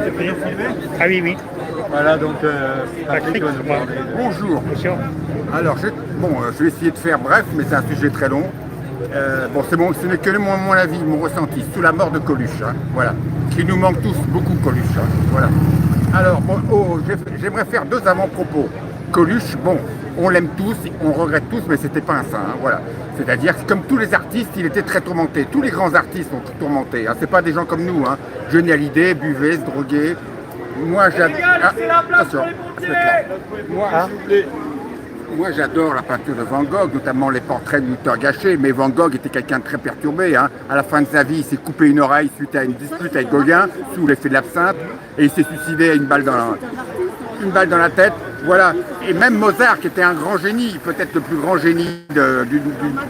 C'est bien filmé. Ah oui, oui. Voilà, donc Patrick, va nous moi. parler Bonjour. Bonjour. Alors, je vais essayer de faire bref, mais c'est un sujet très long. Bon, c'est bon, ce n'est que mon avis, mon ressenti, sous la mort de Coluche. Hein, voilà. Qui nous manque tous beaucoup, Coluche. Hein, voilà. Alors, bon, j'aimerais faire deux avant-propos. Coluche, bon, on l'aime tous, on regrette tous, mais c'était pas un saint. Hein, voilà. C'est-à-dire que comme tous les artistes, il était très tourmenté. Tous les grands artistes sont tourmentés. Hein, c'est pas des gens comme nous. Hein. Johnny Hallyday buvait, se droguait. Moi, j'adore. Moi, j'adore la peinture de Van Gogh, notamment les portraits de Victor Gachet, mais Van Gogh était quelqu'un de très perturbé. Hein. À la fin de sa vie, il s'est coupé une oreille suite à une dispute avec Gauguin, sous l'effet de l'absinthe, et il s'est suicidé à une balle dans la tête. Voilà. Et même Mozart, qui était un grand génie, peut-être le plus grand génie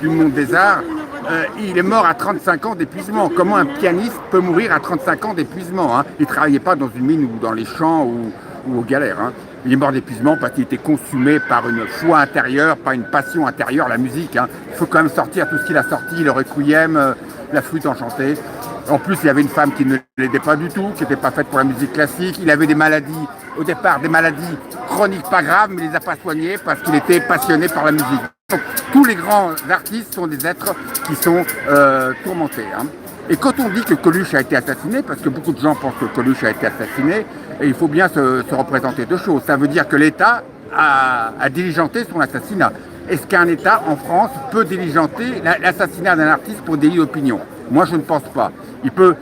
du monde des arts, il est mort à 35 ans d'épuisement. Comment un pianiste peut mourir à 35 ans d'épuisement, hein? Il ne travaillait pas dans une mine ou dans les champs ou aux galères. Hein. Il est mort d'épuisement parce qu'il était consumé par une foi intérieure, par une passion intérieure, la musique. Hein. Il faut quand même sortir tout ce qu'il a sorti, le requiem, la flûte enchantée. En plus, il y avait une femme qui ne l'aidait pas du tout, qui n'était pas faite pour la musique classique. Il avait des maladies, au départ, des maladies chroniques pas graves, mais il les a pas soignées parce qu'il était passionné par la musique. Donc, tous les grands artistes sont des êtres qui sont tourmentés. Hein. Et quand on dit que Coluche a été assassiné, parce que beaucoup de gens pensent que Coluche a été assassiné, et il faut bien se représenter deux choses. Ça veut dire que l'État a diligenté son assassinat. Est-ce qu'un État en France peut diligenter l'assassinat d'un artiste pour délit d'opinion? Moi, je ne pense pas. Il peut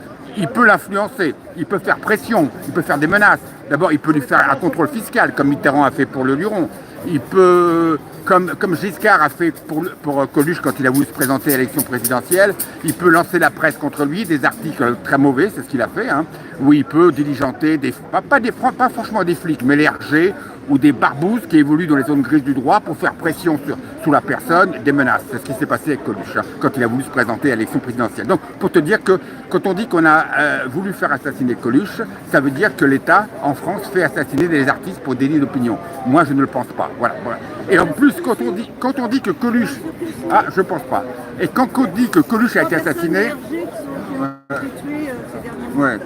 l'influencer, il peut faire pression, il peut faire des menaces. D'abord, il peut lui faire un contrôle fiscal, comme Mitterrand a fait pour le Luron. Il peut, comme Giscard a fait pour Coluche quand il a voulu se présenter à l'élection présidentielle, il peut lancer la presse contre lui, des articles très mauvais, c'est ce qu'il a fait, hein, où il peut diligenter, pas franchement des flics, mais les RG ou des barbouzes qui évoluent dans les zones grises du droit pour faire pression sur la personne, des menaces. C'est ce qui s'est passé avec Coluche, hein, quand il a voulu se présenter à l'élection présidentielle. Donc, pour te dire que quand on dit qu'on a voulu faire assassiner Coluche, ça veut dire que l'État, en France, fait assassiner des artistes pour délit d'opinion. Moi, je ne le pense pas. Voilà, voilà. Et en plus, quand on dit que Coluche... Ah, je pense pas. Et quand on dit que Coluche a été assassiné... Ouais.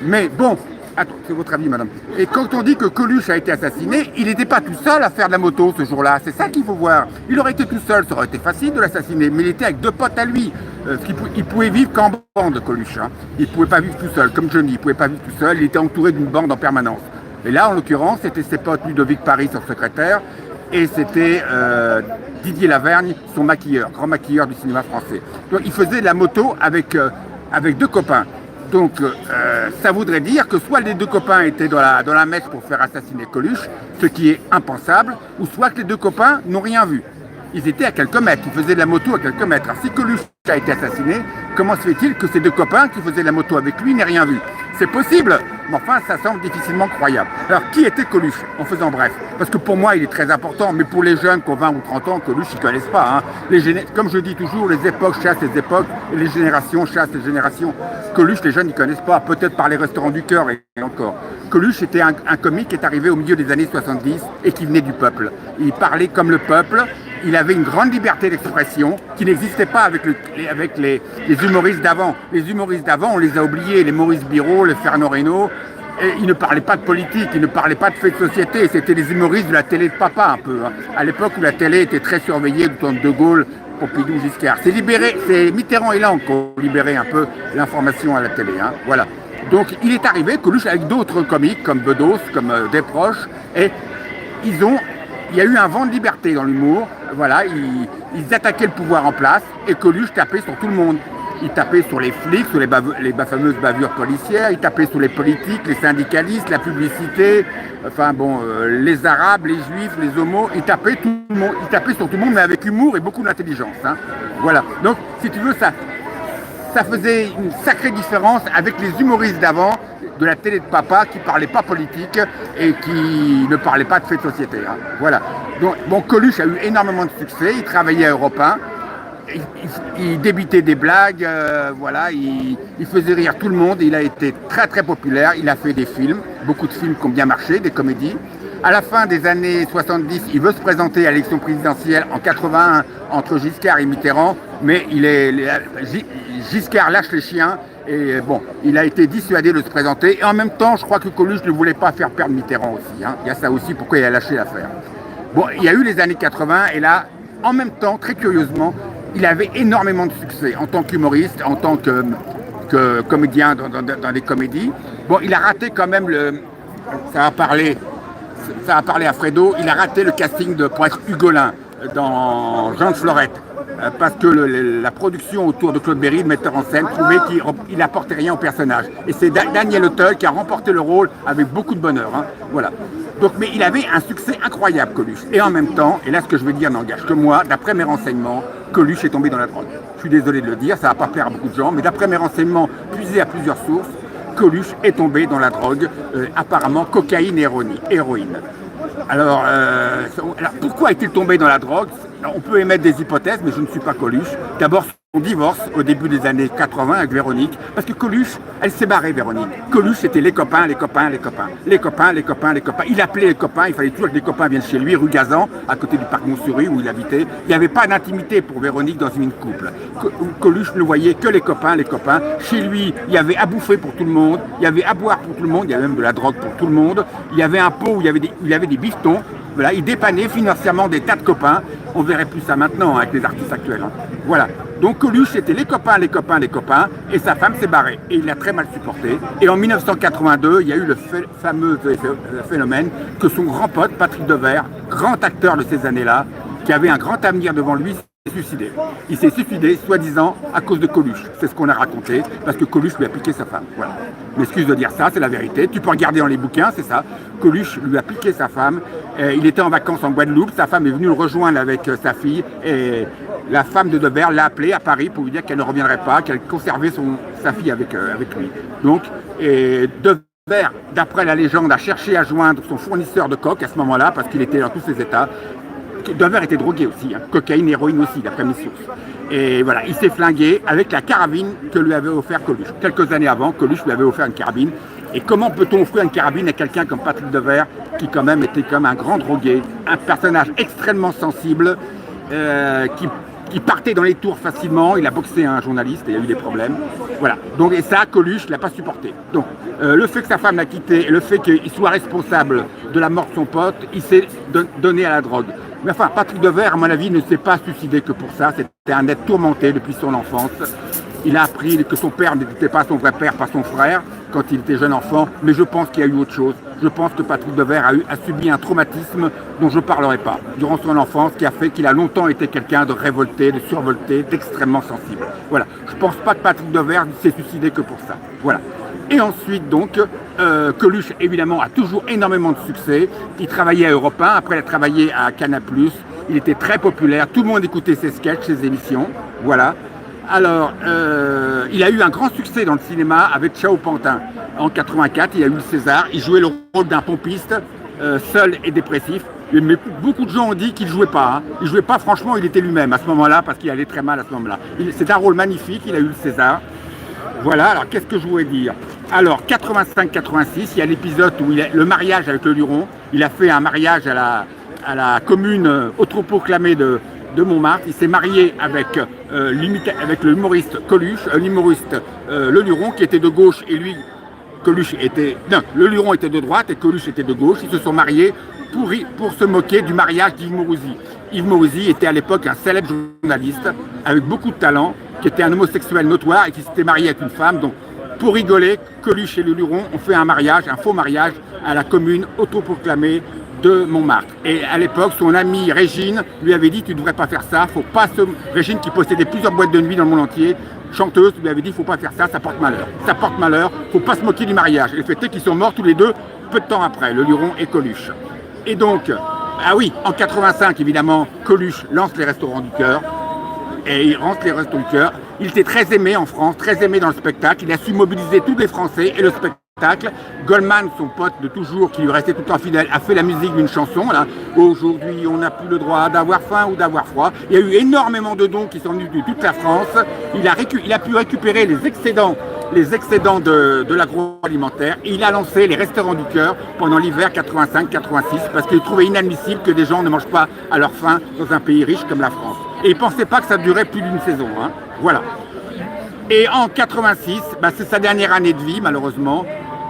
Mais bon... Attends, c'est votre avis, madame. Et quand on dit que Coluche a été assassiné, il n'était pas tout seul à faire de la moto ce jour-là. C'est ça qu'il faut voir. Il aurait été tout seul, ça aurait été facile de l'assassiner. Mais il était avec deux potes à lui. Il pouvait vivre qu'en bande, Coluche. Hein. Il ne pouvait pas vivre tout seul, comme Johnny. Il ne pouvait pas vivre tout seul. Il était entouré d'une bande en permanence. Et là, en l'occurrence, c'était ses potes Ludovic Paris, son secrétaire, et c'était Didier Lavergne, son maquilleur, grand maquilleur du cinéma français. Donc, il faisait de la moto avec deux copains. Donc, ça voudrait dire que soit les deux copains étaient dans la messe pour faire assassiner Coluche, ce qui est impensable, ou soit que les deux copains n'ont rien vu. Ils étaient à quelques mètres, ils faisaient de la moto à quelques mètres. Alors, si Coluche a été assassiné, comment se fait-il que ces deux copains qui faisaient de la moto avec lui n'aient rien vu? C'est possible, mais enfin, ça semble difficilement croyable. Alors, qui était Coluche, en faisant bref? Parce que pour moi, il est très important, mais pour les jeunes qui ont 20 ou 30 ans, Coluche, ils ne connaissent pas. Hein. Comme je dis toujours, les époques chassent les époques, et les générations chassent les générations. Coluche, les jeunes, ils ne connaissent pas, peut-être par les restaurants du cœur et encore. Coluche était un comique qui est arrivé au milieu des années 70 et qui venait du peuple. Il parlait comme le peuple. Il avait une grande liberté d'expression qui n'existait pas avec les humoristes d'avant. Les humoristes d'avant, on les a oubliés, les Maurice Biro, les Fernand Reynaud. Et ils ne parlaient pas de politique, ils ne parlaient pas de faits de société. C'était les humoristes de la télé de papa un peu. Hein. À l'époque où la télé était très surveillée du temps de De Gaulle, Pompidou, Giscard. C'est Mitterrand et Lang qui ont libéré un peu l'information à la télé. Hein. Voilà. Donc il est arrivé, Coluche, avec d'autres comiques comme Bedos, comme Desproges, et il y a eu un vent de liberté dans l'humour. Voilà, ils attaquaient le pouvoir en place et Coluche tapait sur tout le monde. Il tapait sur les flics, sur les fameuses bavures policières, il tapait sur les politiques, les syndicalistes, la publicité, enfin bon, les arabes, les juifs, les homos, il tapait tout le monde, il tapait sur tout le monde, mais avec humour et beaucoup d'intelligence. Hein. Voilà, donc si tu veux, ça faisait une sacrée différence avec les humoristes d'avant, de la télé de papa, qui ne parlaient pas politique et qui ne parlaient pas de faits de société. Hein. Voilà. Donc, bon, Coluche a eu énormément de succès, il travaillait à Europe 1, il débitait des blagues, voilà, il faisait rire tout le monde, il a été très très populaire, il a fait des films, beaucoup de films qui ont bien marché, des comédies. À la fin des années 70, il veut se présenter à l'élection présidentielle en 81 entre Giscard et Mitterrand, mais Giscard lâche les chiens et bon, il a été dissuadé de se présenter. Et en même temps, je crois que Coluche ne voulait pas faire perdre Mitterrand aussi. Hein. Il y a ça aussi, pourquoi il a lâché l'affaire. Bon, il y a eu les années 80 et là, en même temps, très curieusement, il avait énormément de succès en tant qu'humoriste, en tant que comédien dans des comédies. Bon, il a raté quand même ça va parler à Fredo, il a raté le casting pour être Hugolin dans Jean de Florette. Parce que la production autour de Claude Berry, le metteur en scène, trouvait qu'il n'apportait rien au personnage. Et c'est Daniel Auteuil qui a remporté le rôle avec beaucoup de bonheur. Hein. Voilà. Donc, mais il avait un succès incroyable, Coluche. Et en même temps, et là ce que je vais dire n'engage que moi, d'après mes renseignements, Coluche est tombé dans la drogue. Je suis désolé de le dire, ça va pas plaire à beaucoup de gens, mais d'après mes renseignements puisés à plusieurs sources, Coluche est tombé dans la drogue, apparemment cocaïne et héroïne. Alors pourquoi est-il tombé dans la drogue? On peut émettre des hypothèses, mais je ne suis pas Coluche. D'abord, son divorce au début des années 80 avec Véronique, parce que Coluche, elle s'est barrée, Véronique. Coluche, c'était les copains, les copains, les copains. Les copains, les copains, les copains. Il appelait les copains, il fallait toujours que les copains viennent chez lui, rue Gazan, à côté du parc Montsouris où il habitait. Il n'y avait pas d'intimité pour Véronique dans une couple. Coluche ne voyait que les copains, les copains. Chez lui, il y avait à bouffer pour tout le monde, il y avait à boire pour tout le monde, il y avait même de la drogue pour tout le monde. Il y avait un pot où il y avait des bifetons. Voilà, il dépannait financièrement des tas de copains. On verrait plus ça maintenant avec les artistes actuels. Hein. Voilà. Donc Coluche, c'était les copains, les copains, les copains. Et sa femme s'est barrée. Et il l'a très mal supporté. Et en 1982, il y a eu le fameux phénomène que son grand pote, Patrick Devers, grand acteur de ces années-là, qui avait un grand avenir devant lui, s'est suicidé. Il s'est suicidé, soi-disant, à cause de Coluche. C'est ce qu'on a raconté, parce que Coluche lui a piqué sa femme. Voilà. Je m'excuse de dire ça, c'est la vérité. Tu peux regarder dans les bouquins, c'est ça. Coluche lui a piqué sa femme. Il était en vacances en Guadeloupe. Sa femme est venue le rejoindre avec sa fille. Et la femme de Devers l'a appelé à Paris pour lui dire qu'elle ne reviendrait pas, qu'elle conservait sa fille avec lui. Donc, Devers, d'après la légende, a cherché à joindre son fournisseur de coke à ce moment-là, parce qu'il était dans tous ses états. Devers était drogué aussi, hein. Cocaïne, héroïne aussi, d'après mes sources. Et voilà, il s'est flingué avec la carabine que lui avait offert Coluche. Quelques années avant, Coluche lui avait offert une carabine. Et comment peut-on offrir une carabine à quelqu'un comme Patrick Devers, qui quand même était comme un grand drogué, un personnage extrêmement sensible, qui partait dans les tours facilement. Il a boxé un journaliste et il y a eu des problèmes. Voilà. Donc, et ça, Coluche ne l'a pas supporté. Donc, le fait que sa femme l'a quitté et le fait qu'il soit responsable de la mort de son pote, il s'est donné à la drogue. Mais enfin, Patrick Devers, à mon avis, ne s'est pas suicidé que pour ça. C'était un être tourmenté depuis son enfance. Il a appris que son père n'était pas son vrai père, pas son frère, quand il était jeune enfant. Mais je pense qu'il y a eu autre chose. Je pense que Patrick Devers a subi un traumatisme dont je ne parlerai pas, durant son enfance, qui a fait qu'il a longtemps été quelqu'un de révolté, de survolté, d'extrêmement sensible. Voilà. Je ne pense pas que Patrick Devers s'est suicidé que pour ça. Voilà. Et ensuite, donc, Coluche, évidemment, a toujours énormément de succès. Il travaillait à Europe 1, après il a travaillé à Canal+. Il était très populaire, tout le monde écoutait ses sketchs, ses émissions. Voilà. Alors, il a eu un grand succès dans le cinéma avec Ciao Pantin. En 84, il a eu le César. Il jouait le rôle d'un pompiste, seul et dépressif. Mais beaucoup de gens ont dit qu'il ne jouait pas. Hein. Il ne jouait pas, franchement, il était lui-même à ce moment-là, parce qu'il allait très mal à ce moment-là. C'est un rôle magnifique, il a eu le César. Voilà, alors qu'est-ce que je voulais dire? Alors, 85-86, il y a l'épisode où le mariage avec le Luron. Il a fait un mariage à la commune autoproclamée de Montmartre. Il s'est marié avec l'humoriste Coluche, l'humoriste Le Luron, qui était de gauche, et lui, Coluche était... Non, Le Luron était de droite et Coluche était de gauche. Ils se sont mariés pour se moquer du mariage d'Yves Mourouzi. Yves Mourouzi était à l'époque un célèbre journaliste avec beaucoup de talent, qui était un homosexuel notoire et qui s'était marié avec une femme. Donc, pour rigoler, Coluche et Le Luron ont fait un faux mariage à la commune autoproclamée de Montmartre. Et à l'époque, son amie Régine lui avait dit: tu ne devrais pas faire ça, faut pas Régine, qui possédait plusieurs boîtes de nuit dans le monde entier, chanteuse, lui avait dit: faut pas faire ça, ça porte malheur. Ça porte malheur, faut pas se moquer du mariage. Et le fait est qu'ils sont morts tous les deux peu de temps après, Le Luron et Coluche. Et donc, ah oui, en 85, évidemment, Coluche lance les Restaurants du Cœur. Et il lance les Restaurants du Cœur. Il était très aimé en France, très aimé dans le spectacle. Il a su mobiliser tous les Français et le spectacle spectacle. Goldman, son pote de toujours, qui lui restait tout le temps fidèle, a fait la musique d'une chanson. Là. Aujourd'hui, on n'a plus le droit d'avoir faim ou d'avoir froid. Il y a eu énormément de dons qui sont venus de toute la France. Il a pu récupérer les excédents de l'agroalimentaire. Et il a lancé les Restaurants du Cœur pendant l'hiver 85-86 parce qu'il trouvait inadmissible que des gens ne mangent pas à leur faim dans un pays riche comme la France. Et il ne pensait pas que ça durait plus d'une saison. Hein. Voilà. Et en 86, c'est sa dernière année de vie malheureusement.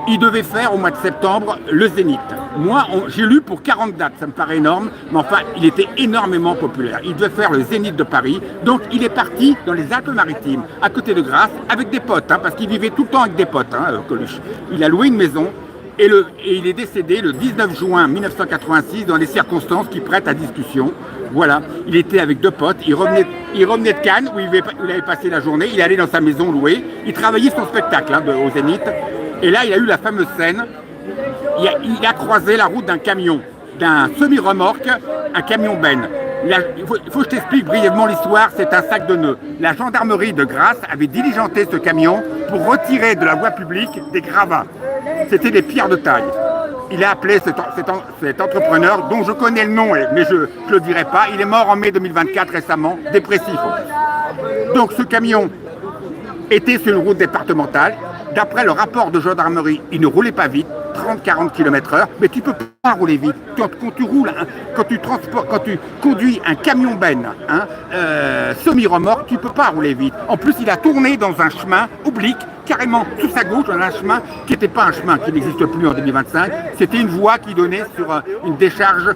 Il devait faire au mois de septembre le Zénith. Moi, j'ai lu pour 40 dates, ça me paraît énorme, mais enfin, il était énormément populaire. Il devait faire le Zénith de Paris, donc il est parti dans les Alpes-Maritimes, à côté de Grasse, avec des potes, hein, parce qu'il vivait tout le temps avec des potes, Coluche. Il a loué une maison et il est décédé le 19 juin 1986 dans des circonstances qui prêtent à discussion. Voilà, il était avec deux potes, il revenait de Cannes, où il avait passé la journée, il allait dans sa maison louée, il travaillait son spectacle au Zénith. Et là, il a eu la fameuse scène, il a croisé la route d'un camion, d'un semi-remorque, un camion Ben. Il faut que je t'explique brièvement l'histoire, c'est un sac de nœuds. La gendarmerie de Grasse avait diligenté ce camion pour retirer de la voie publique des gravats. C'était des pierres de taille. Il a appelé cet entrepreneur, dont je connais le nom, mais je ne le dirai pas. Il est mort en mai 2024 récemment, dépressif. Donc ce camion était sur une route départementale. D'après le rapport de gendarmerie, il ne roulait pas vite, 30-40 km/h, mais tu ne peux pas rouler vite. Quand tu roules, quand tu conduis un camion Ben, semi-remorque, tu ne peux pas rouler vite. En plus, il a tourné dans un chemin oblique, carrément sous sa gauche, dans un chemin qui n'était pas un chemin qui n'existe plus en 2025. C'était une voie qui donnait sur une décharge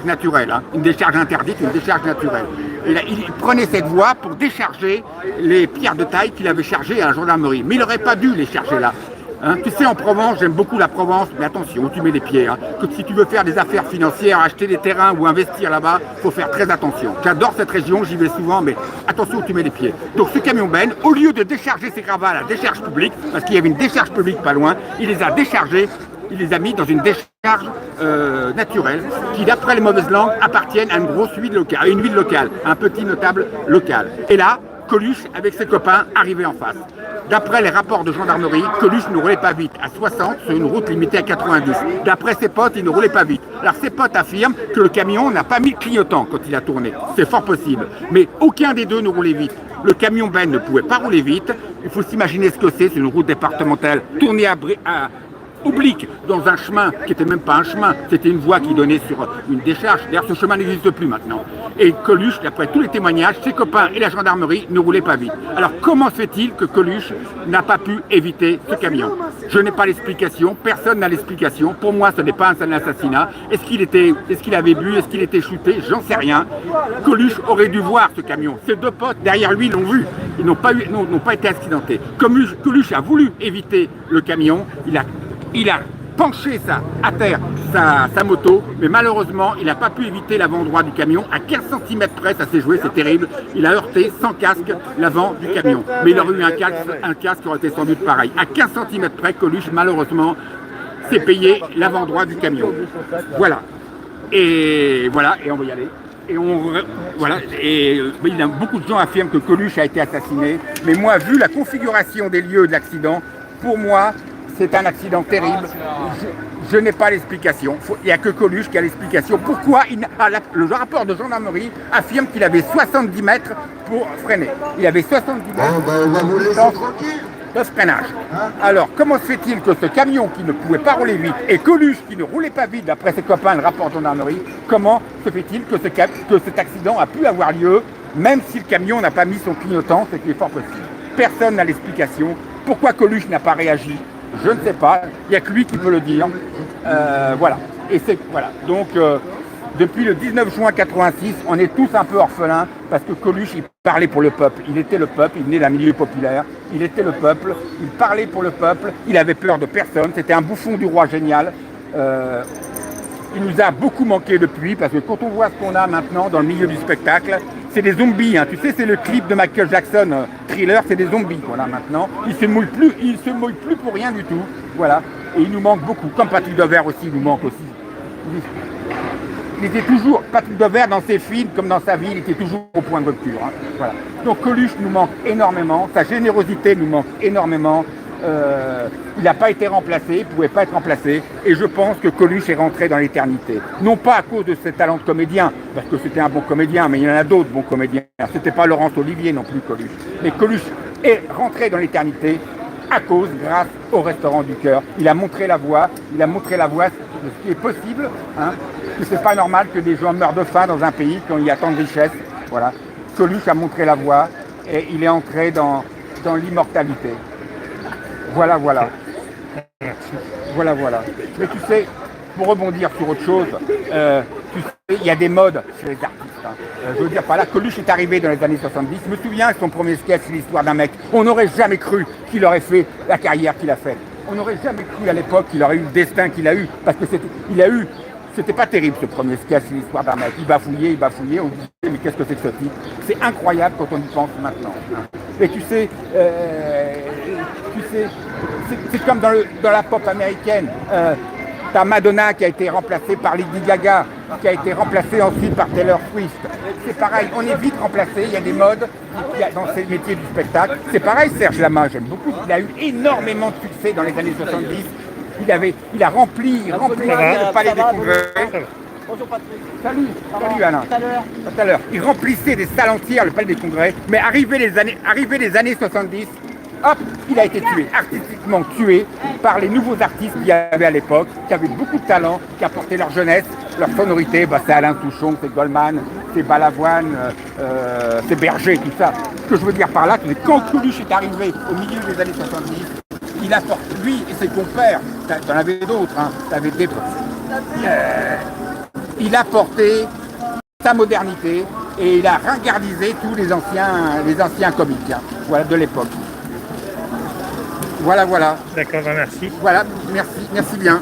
naturelle, une décharge interdite, une décharge naturelle. Et là, il prenait cette voie pour décharger les pierres de taille qu'il avait chargées à la gendarmerie. Mais il n'aurait pas dû les charger là. Tu sais, en Provence, j'aime beaucoup la Provence, mais attention où tu mets les pieds. Que si tu veux faire des affaires financières, acheter des terrains ou investir là-bas, il faut faire très attention. J'adore cette région, j'y vais souvent, mais attention où tu mets les pieds. Donc ce camion Ben, au lieu de décharger ses gravats à la décharge publique, parce qu'il y avait une décharge publique pas loin, il les a déchargés, il les a mis dans une décharge naturelle qui, d'après les mauvaises langues, appartiennent à une grosse ville locale, à une ville locale, un petit notable local. Et là, Coluche, avec ses copains, arrivait en face. D'après les rapports de gendarmerie, Coluche ne roulait pas vite, à 60 sur une route limitée à 90. D'après ses potes, il ne roulait pas vite. Alors ses potes affirment que le camion n'a pas mis le clignotant quand il a tourné. C'est fort possible. Mais aucun des deux ne roulait vite. Le camion Ben ne pouvait pas rouler vite. Il faut s'imaginer ce que c'est une route départementale tournée à oblique dans un chemin qui n'était même pas un chemin, c'était une voie qui donnait sur une décharge. D'ailleurs, ce chemin n'existe plus maintenant. Et Coluche, d'après tous les témoignages, ses copains et la gendarmerie ne roulaient pas vite. Alors, comment se fait-il que Coluche n'a pas pu éviter ce camion? Je n'ai pas l'explication, personne n'a l'explication. Pour moi, ce n'est pas un assassinat. Est-ce qu'il avait bu? Est-ce qu'il était shooté? J'en sais rien. Coluche aurait dû voir ce camion. Ses deux potes derrière lui l'ont vu. Ils n'ont pas été accidentés. Comme Coluche a voulu éviter le camion, il a penché à terre sa moto, mais malheureusement, il n'a pas pu éviter l'avant droit du camion. À 15 cm près, ça s'est joué, c'est terrible. Il a heurté sans casque l'avant du camion. Mais il aurait eu un casque qui aurait été sans doute pareil. À 15 cm près, Coluche, malheureusement, s'est payé l'avant droit du camion. Voilà. Et voilà, et on va y aller. Beaucoup de gens affirment que Coluche a été assassiné. Mais moi, vu la configuration des lieux de l'accident, pour moi, c'est un accident terrible. Je n'ai pas l'explication. Il n'y a que Coluche qui a l'explication. Pourquoi le rapport de gendarmerie affirme qu'il avait 70 mètres pour freiner. Il avait 70 mètres de freinage. Alors, comment se fait-il que ce camion qui ne pouvait pas rouler vite et Coluche qui ne roulait pas vite, d'après ses copains, le rapport de gendarmerie, comment se fait-il que cet accident a pu avoir lieu, même si le camion n'a pas mis son clignotant, ce qui est fort possible. Personne n'a l'explication. Pourquoi Coluche n'a pas réagi? Je ne sais pas, il n'y a que lui qui peut le dire. Voilà. Voilà. Donc, depuis le 19 juin 86, on est tous un peu orphelins parce que Coluche, il parlait pour le peuple. Il était le peuple, il venait d'un milieu populaire. Il était le peuple, il parlait pour le peuple, il avait peur de personne. C'était un bouffon du roi génial. Il nous a beaucoup manqué depuis parce que quand on voit ce qu'on a maintenant dans le milieu du spectacle, c'est des zombies. C'est le clip de Michael Jackson, Thriller, c'est des zombies qu'on a maintenant. Ils se mouillent plus pour rien du tout. Voilà. Et il nous manque beaucoup. Comme Patrick Devers aussi, il nous manque aussi. Il était toujours, Patrick Devers dans ses films comme dans sa vie, il était toujours au point de rupture. Voilà. Donc Coluche nous manque énormément, sa générosité nous manque énormément. il n'a pas été remplacé, il ne pouvait pas être remplacé. Et je pense que Coluche est rentré dans l'éternité. Non pas à cause de ses talents de comédien, parce que c'était un bon comédien, mais il y en a d'autres bons comédiens. C'était pas Laurence Olivier non plus, Coluche. Mais Coluche est rentré dans l'éternité grâce au Restaurant du Cœur. Il a montré la voie de ce qui est possible. Hein, que c'est pas normal que des gens meurent de faim dans un pays quand il y a tant de richesses. Voilà. Coluche a montré la voie et il est entré dans l'immortalité. Voilà. Voilà. Mais tu sais, pour rebondir sur autre chose, tu sais, il y a des modes chez les artistes. Hein. Je veux dire par là, Coluche est arrivé dans les années 70. Je me souviens de son premier sketch, l'histoire d'un mec. On n'aurait jamais cru qu'il aurait fait la carrière qu'il a faite. On n'aurait jamais cru à l'époque qu'il aurait eu le destin qu'il a eu. Parce que c'était pas terrible ce premier sketch, l'histoire d'un mec. Il bafouillait, on se disait mais qu'est-ce que c'est que ce type? C'est incroyable quand on y pense maintenant. Hein. Et tu sais, c'est comme dans la pop américaine. T'as Madonna qui a été remplacée par Lady Gaga, qui a été remplacée ensuite par Taylor Swift. C'est pareil, on est vite remplacé, il y a des modes dans ces métiers du spectacle. C'est pareil, Serge Lama, j'aime beaucoup. Il a eu énormément de succès dans les années 70. Il a rempli le palais des congrès. Bonjour Patrick. Salut Alain. Tout à l'heure. Il remplissait des salles entières, le palais des congrès, mais arrivé les années 70, hop, il a été tué, artistiquement tué par les nouveaux artistes qu'il y avait à l'époque, qui avaient beaucoup de talent, qui apportaient leur jeunesse, leur sonorité. C'est Alain Souchon, c'est Goldman, c'est Balavoine, c'est Berger, tout ça. Ce que je veux dire par là, c'est que quand Coluche est arrivé au milieu des années 70, il apporte, lui et ses compères, t'en avais d'autres, hein, t'avais des... il a porté sa modernité et il a ringardisé tous les anciens comiques, hein, voilà, de l'époque. Voilà. D'accord, merci. Voilà, merci bien.